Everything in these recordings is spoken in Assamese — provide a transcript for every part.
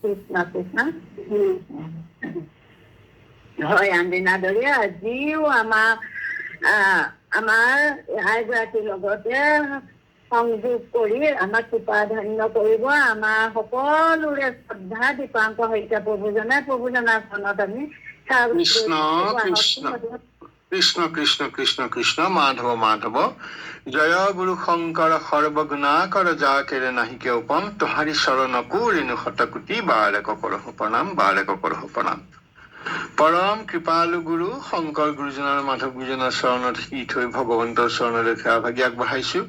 কৃষ্ণ কৃষ্ণ হয় আনদিনা দৰে আজিও আমাৰ এগৰাকীৰ লগতে সংযোগ কৰি আমাক কৃপাধন্য কৰিব। আমাৰ সকলোৰে শ্ৰদ্ধা দীপাংক শইকীয়া প্ৰভুজনাৰ চৰণত আমি কৃষ্ণ কৃষ্ণ কৃষ্ণ কৃষ্ণ কৃষ্ণ কৃষ্ণ মাধৱ মাধৱ জয় গুৰু শঙ্কৰ সৰ্বগুণাকৰ যা কেৰে নাহি কে উপম তোহাৰি চৰণকো ৰেণু শতকোটি বাৰেক কৰহো প্ৰণাম পৰম কৃপালু গুৰু শংকৰ গুৰুজনাৰ মাধৱ গুৰুজনাৰ চৰণত শিল থৈ ভগৱন্তৰ চৰণলৈ সেৱা ভাগি আগবঢ়াইছো।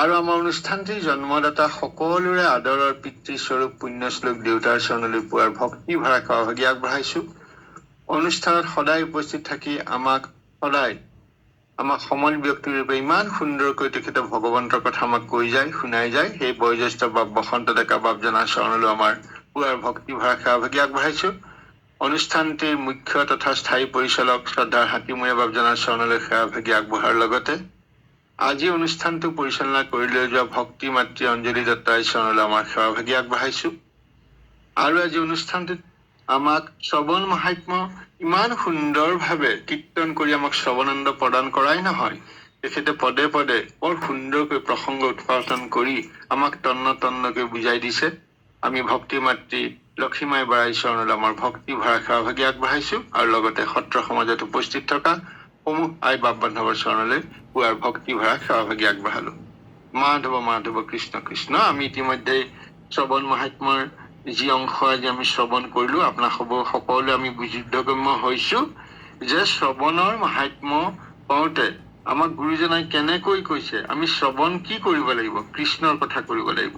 আৰু আমাৰ অনুষ্ঠানটিৰ জন্মদাতা সকলোৰে আদৰৰ পিতৃস্বৰূপ পুণ্যশ্লোক দেউতাৰ চৰণলৈ পোৱাৰ ভক্তি ভৰা সেৱা ভাগি আগবঢ়াইছো। অনুষ্ঠানত সদায় উপস্থিত থাকি আমাক সমল ব্যক্তিৰ ৰূপে ইমান সুন্দৰকৈ তেখেতে ভগৱন্তৰ কথা আমাক কৈ যায়, শুনাই যায়, সেই বয়োজ্যেষ্ঠ বাপ বসন্ত ডেকা বাপজনাৰ চৰণলৈ আমাৰ পুৱাৰ ভক্তি ভৰা সেৱা ভাগি আগবঢ়াইছো। অনুষ্ঠানটিৰ মুখ্য তথা স্থায়ী পৰিচালক শ্ৰদ্ধাৰ হাতীমূৰীয়া বাপজনাৰ চৰণলৈ সেৱা ভাগি আগবঢ়াৰ লগতে আজি অনুষ্ঠানটো পৰিচালনা কৰি লৈ যোৱা ভক্তি মাতৃ অঞ্জলি দত্তাই চৰণলৈ আমাৰ সেৱা ভাগি আগবঢ়াইছো। আৰু আজি অনুষ্ঠানটোত আমাক শ্ৰৱণ মহাত্ম্য ইমান সুন্দৰভাৱে কীৰ্তন কৰি আমাক শ্ৰৱণানন্দ প্ৰদান কৰাই নহয়, তেখেতে পদে পদে বৰ সুন্দৰকৈ প্ৰসংগ উৎপাদন কৰি আমাক তন্নকৈ বুজাই দিছে। আমি ভক্তি মাতৃ লক্ষ্মীমাই বৰাই চৰণলৈ আমাৰ ভক্তি ভৰা সেৱা ভাগি আগবঢ়াইছো। আৰু লগতে সত্ৰ সমাজত উপস্থিত থকা সমূহ আই বাপ বান্ধৱৰ চৰণলৈ পুৱাৰ ভক্তি ভৰা সেৱা ভাগি আগবঢ়ালো। মাধৱ মাধৱ কৃষ্ণ কৃষ্ণ। আমি ইতিমধ্যে শ্ৰৱণ মহাত্ম্যৰ যি অংশ আজি আমি শ্ৰৱণ কৰিলো, আপোনাক সকলোৱে আমি বুদ্ধিগম্য হৈছো যে শ্ৰৱণৰ মহাত্ম্য কওঁতে আমাক গুৰুজনাই কেনেকৈ কৈছে আমি শ্ৰৱণ কি কৰিব লাগিব, কৃষ্ণৰ কথা কৰিব লাগিব।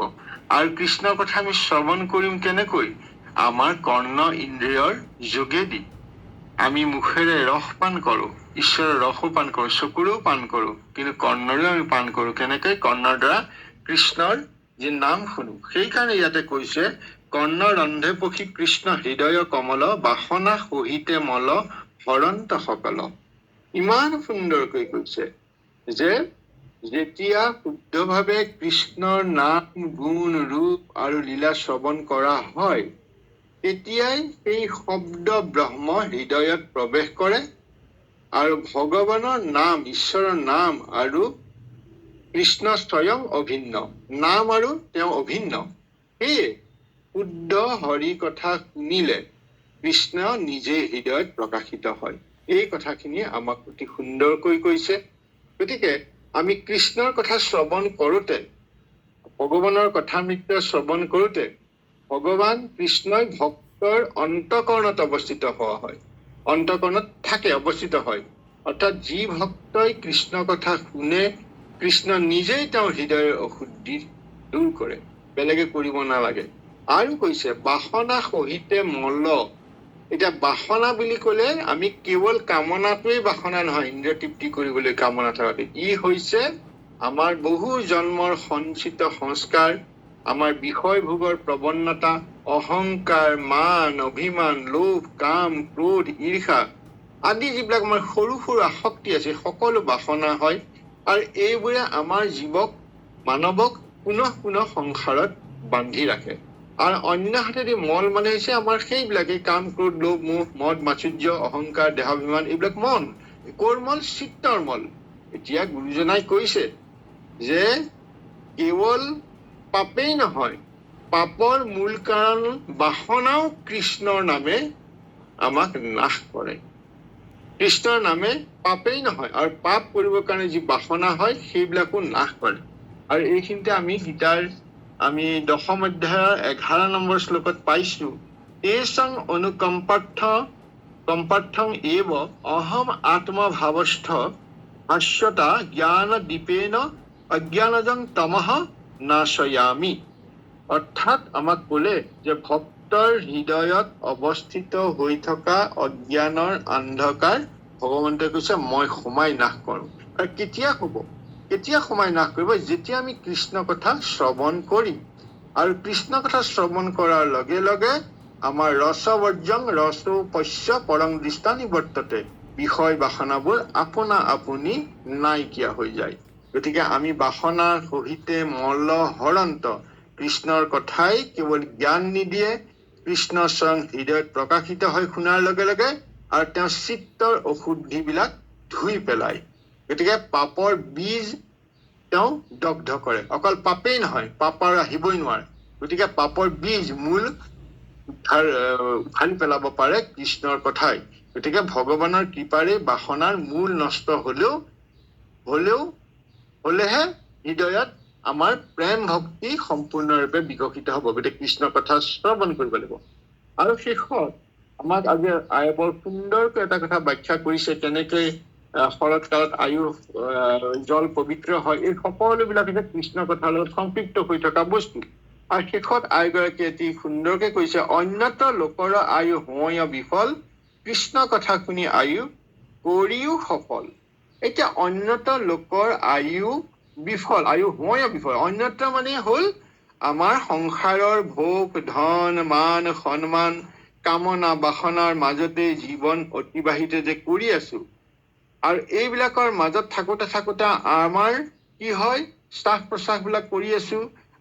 আৰু কৃষ্ণৰ কথা আমি শ্ৰৱণ কৰিম কেনেকৈ, আমাৰ কৰ্ণ ইন্দ্ৰিয়ৰ যোগেদি। আমি মুখেৰে ৰস পান কৰো, ঈশ্বৰৰ ৰসো পান কৰো, চকুৰেও পান কৰো, কিন্তু কৰ্ণৰেও আমি পান কৰো কেনেকৈ, কৰ্ণৰ দ্বাৰা কৃষ্ণৰ যি নাম শুনো। সেইকাৰণে ইয়াতে কৈছে কৰ্ণ ৰন্ধে পক্ষী কৃষ্ণ হৃদয় কমল বাসনা সহিতে মল হৰন্ত সকল। ইমান সুন্দৰকৈ কৈছে যে যেতিয়া শুদ্ধভাৱে কৃষ্ণৰ নাম গুণ ৰূপ আৰু লীলা শ্ৰৱণ কৰা হয়, তেতিয়াই সেই শব্দ ব্ৰহ্ম হৃদয়ত প্ৰৱেশ কৰে আৰু ভগৱানৰ নাম, ঈশ্বৰৰ নাম আৰু কৃষ্ণ স্বয়ং অভিন্ন, নাম আৰু তেওঁ অভিন্ন। সেয়ে শুদ্ধ হৰি কথা শুনিলে কৃষ্ণ নিজে হৃদয়ত প্ৰকাশিত হয়। এই কথাখিনি আমাক অতি সুন্দৰকৈ কৈছে। গতিকে আমি কৃষ্ণৰ কথা শ্ৰৱণ কৰোতে, ভগৱানৰ কথামৃত শ্ৰৱণ কৰোতে ভগৱান কৃষ্ণই ভক্তৰ অন্তকৰণত অৱস্থিত হোৱা হয়, অন্তকৰণত থাকে, অৱস্থিত হয়। অৰ্থাৎ যি ভক্তই কৃষ্ণ কথা শুনে, কৃষ্ণ নিজেই তেওঁৰ হৃদয়ৰ অশুদ্ধি দূৰ কৰে, বেলেগে কৰিব নালাগে। আৰু কৈছে বাসনা সহিতে মল। এতিয়া বাসনা বুলি কলে আমি কেৱল কামনাটোৱেই বাসনা নহয়, ইন্দ্ৰিয় তৃপ্তি কৰিবলৈ কামনা থকাটো। ই হৈছে আমাৰ বহু জন্মৰ সঞ্চিত সংস্কাৰ, আমাৰ বিষয় ভোগৰ প্ৰৱণতা, অহংকাৰ, মান, অভিমান, লোভ, কাম, ক্ৰোধ, ঈৰ্ষা আদি যিবিলাক আমাৰ সৰু সৰু আসক্তি আছে, সকলো বাসনা হয়। আৰু এইবোৰে আমাৰ জীৱক, মানৱক পুনঃ সংসাৰত বান্ধি ৰাখে। আৰু অন্য হাতেদি মল মানে হৈছে আমাৰ সেইবিলাকে কাম, ক্ৰোধ, লোভ, মোহ, মদ, মাচুৰ্য, অহংকাৰ, দেহাভিমান, এইবিলাক মন। কৰ মল? চিত্তৰ মল। এতিয়া গুৰুজনাই কৈছে যে কেৱল পাপেই নহয়, পাপৰ মূল কাৰণ বাসনাও কৃষ্ণৰ নামে আমাক নাশ কৰে। কৃষ্ণৰ নামে পাপেই নহয়, আৰু পাপ কৰিবৰ কাৰণে যি বাসনা হয় সেইবিলাকো নাশ কৰে। আৰু এইখিনিতে আমি গীতাৰ 10ম অধ্যায়ৰ 11 নম্বৰ শ্লোকত পাইছো, তেষাং অনুকম্পাৰ্থং এব অহম আত্মভাৱস্থ ভাষ্যতা জ্ঞান দীপেন অজ্ঞানজং তমঃ নাশয়ামি। অৰ্থাৎ আমাক কলে যে ভক্তৰ হৃদয়ত অৱস্থিত হৈ থকা অজ্ঞানৰ অন্ধকাৰ ভগৱন্তই কৈছে মই সোমাই নাশ কৰো। আৰু কেতিয়া হব? কেতিয়া সোমাই নাশ কৰিব? যেতিয়া আমি কৃষ্ণ কথা শ্ৰৱণ কৰিম। আৰু কৃষ্ণ কথা শ্ৰৱণ কৰাৰ লগে লগে আমাৰ ৰসবৰ্জং ৰসোপস্য পৰং দৃষ্টা নিবৰ্ততে, বিষয় বাসনাবোৰ আপনা আপুনি নাইকিয়া হৈ যায়। গতিকে আমি বাসনাৰ সহিতে মল হৰন্ত কৃষ্ণৰ কথাই কেৱল জ্ঞান নিদিয়ে, কৃষ্ণ স্বয়ং হৃদয়ত প্ৰকাশিত হৈ শুনাৰ লগে লগে আৰু তেওঁ চিত্তৰ অশুদ্ধিবিলাক ধুই পেলায়। গতিকে পাপৰ বীজ তেওঁ দগ্ধ কৰে। অকল পাপেই নহয়, পাপৰ আহিবই নোৱাৰে। গতিকে পাপৰ বীজ মূল উখালি পেলাব পাৰে কৃষ্ণৰ কথাই। গতিকে ভগৱানৰ কৃপাৰে বাসনাৰ মূল নষ্ট হলেহে হৃদয়ত আমাৰ প্ৰেম ভক্তি সম্পূৰ্ণৰূপে বিকশিত হ'ব। গতিকে কৃষ্ণৰ কথা শ্ৰৱণ কৰিব লাগিব। আৰু শেষত আমাক আজি বৰ সুন্দৰকৈ এটা কথা ব্যাখ্যা কৰিছে, কেনেকৈ শৰৎ কালত জল পবিত্ৰ হয়। এই সকলোবিলাক হৈছে কৃষ্ণৰ কথাৰ লগত সম্পৃক্ত হৈ থকা বস্তু। আৰু শেষত আইগৰাকীয়ে অতি সুন্দৰকে কৈছে, অন্যত লোকৰ আয়ু হোঁয় বিফল, কৃষ্ণ কথা শুনি আয়ু কৰিও সফল। এতিয়া অন্যত লোকৰ আয়ু বিফল, আয়ু হোঁয় বিফল। অন্যত মানে হ'ল আমাৰ সংসাৰৰ ভোগ ধন মান সন্মান কামনা বাসনাৰ মাজতে জীৱন অতিবাহিত যে কৰি আছো, আৰু এইবিলাকৰ মাজত থাকোতে আমাৰ কি হয়, শ্বাস প্ৰশ্বাস বিলাক কৰি আছো,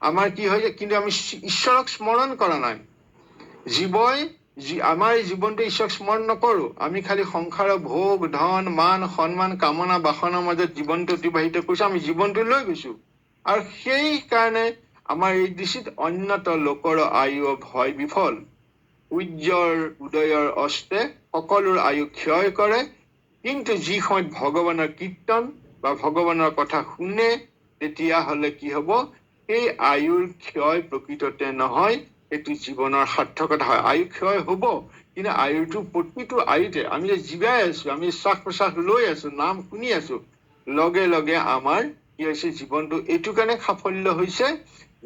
আমাৰ কি হয়, কিন্তু আমি ঈশ্বৰক স্মৰণ কৰা নাই। আমাৰ এই জীৱনটো ঈশ্বৰক স্মৰণ নকৰো, আমি খালি সংসাৰৰ ভোগ ধন মান সন্মান কামনা বাসনাৰ মাজত জীৱনটো অতিবাহিত কৰিছো, আমি জীৱনটো লৈ গৈছো। আৰু সেই কাৰণে আমাৰ এই দৃষ্টিত অন্যত লোকৰ আয়ু ভয় বিফল, উদয়ৰ অস্তে সকলোৰ আয়ু ক্ষয় কৰে। কিন্তু যি সময়ত ভগৱানৰ কীৰ্তন বা ভগৱানৰ কথা শুনে, তেতিয়া হলে কি হব, সেই আয়ুৰ ক্ষয় প্ৰকৃততে নহয়, সেইটো জীৱনৰ সাৰ্থকতা হয়। আয়ু ক্ষয় হব, কিন্তু আয়ুটো প্ৰতিটো আয়ুতে আমি যে জীৱাই আছো, আমি শ্বাস প্ৰশ্বাস লৈ আছো, নাম শুনি আছো, লগে লগে আমাৰ কি হৈছে, জীৱনটো এইটো কাৰণে সাফল্য হৈছে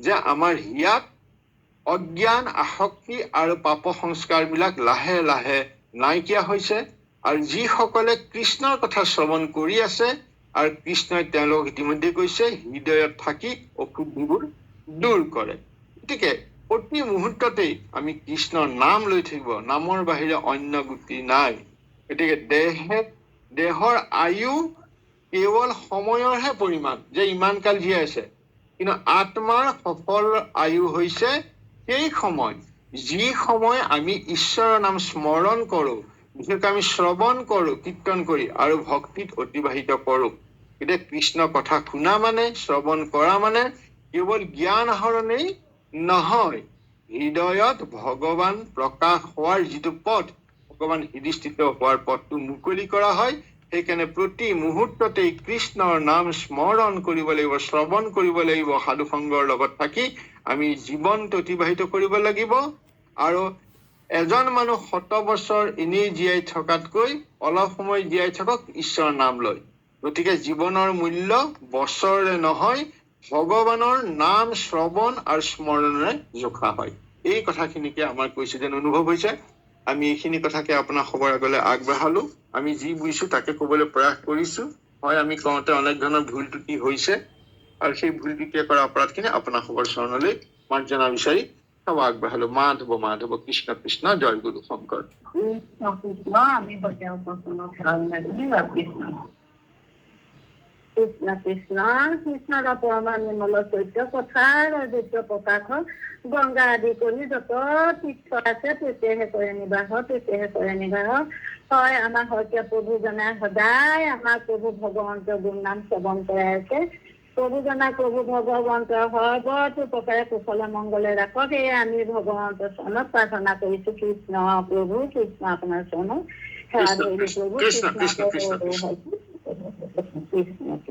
যে আমাৰ হিয়াত অজ্ঞান আসক্তি আৰু পাপ সংস্কাৰ বিলাক লাহে লাহে নাইকিয়া হৈছে। আৰু যিসকলে কৃষ্ণৰ কথা শ্ৰৱণ কৰি আছে, আৰু কৃষ্ণই তেওঁলোকক ইতিমধ্যে কৈছে হৃদয়ত থাকি অশুদ্ধিবোৰ দূৰ কৰে। গতিকে প্ৰতি মুহূৰ্ততেই আমি কৃষ্ণৰ নাম লৈ থাকিব, নামৰ বাহিৰে অন্য গতি নাই। গতিকে দেহৰ আয়ু কেৱল সময়ৰহে পৰিমাণ, যে ইমান কাল জীয়াই আছে, কিন্তু আত্মাৰ সফল আয়ু হৈছে সেই সময়, যি সময় আমি ঈশ্বৰৰ নাম স্মৰণ কৰো, বিশেষকৈ আমি শ্ৰৱণ কৰো কীৰ্তন কৰি আৰু ভক্তিত অতিবাহিত কৰো। এতিয়া কৃষ্ণ কথা শুনা মানে, শ্ৰৱণ কৰা মানে কেৱল জ্ঞান আহৰণেই নহয়, হৃদয়ত ভগৱান প্ৰকাশ হোৱাৰ যিটো পথ, ভগৱান হৃদিস্থিত হোৱাৰ পথটো মুকলি কৰা হয়। সেইকাৰণে প্ৰতি মুহূৰ্ততেই কৃষ্ণৰ নাম স্মৰণ কৰিব লাগিব, শ্ৰৱণ কৰিব লাগিব, সাধু সংগৰ লগত থাকি আমি জীৱনটো অতিবাহিত কৰিব লাগিব। আৰু এজন মানুহ 100 বছৰ এনেই জীয়াই থকাতকৈ অলপ সময় জীয়াই থাকক ঈশ্বৰৰ নাম লৈ। গতিকে জীৱনৰ মূল্য বছৰে নহয়, ভগৱানৰ নাম শ্ৰৱণ আৰু স্মৰণেৰে জোখা হয়। এই কথাখিনিকে আমাৰ কৈছে যেন অনুভৱ হৈছে। আমি এইখিনি কথাকে আপোনাৰ খবৰ আগলৈ আগবঢ়ালো। আমি যি বুজিছো তাকে কবলৈ প্ৰয়াস কৰিছো। হয়, আমি কওঁতে অনেক ধৰণৰ ভুল ত্ৰুটি হৈছে, আৰু সেই ভুল ত্ৰুটি কৰা অপৰাধখিনি আপোনাৰ খবৰ চৰণলৈ মাৰ্জনা বিচাৰি সেৱা আগবঢ়ালো। মাধৱ কৃষ্ণ কৃষ্ণ, জয় গুৰু শংকৰ। কৃষ্ণ কৃষ্ণ, আমি বজাও কৃষ্ণ কৃষ্ণ কৃষ্ণ কৃষ্ণৰ পৰমা নিৰ্মল চৈত্য কথাৰ অদ্বিতীয় প্ৰকাশ, গংগা আদি কৰি যত তীৰ্থ আছে তেতিয়াহে কৰে নিবাহ। হয়, আমাৰ সত্য প্ৰভুজনে সদায় আমাৰ প্ৰভু ভগৱন্তৰ গুণ নাম শ্ৰৱণ কৰাই আছে। প্ৰভু ভগৱন্তৰ সৰ্বতো প্ৰকাৰে কুশলে মংগলে ৰাখক, সেয়ে আমি ভগৱন্তৰ চৰণত প্ৰাৰ্থনা কৰিছো। কৃষ্ণ প্ৰভু, কৃষ্ণ আপোনাৰ চৰণত সেৱা ধৰিলো। প্ৰভু কৃষ্ণ কৃষ্ণ।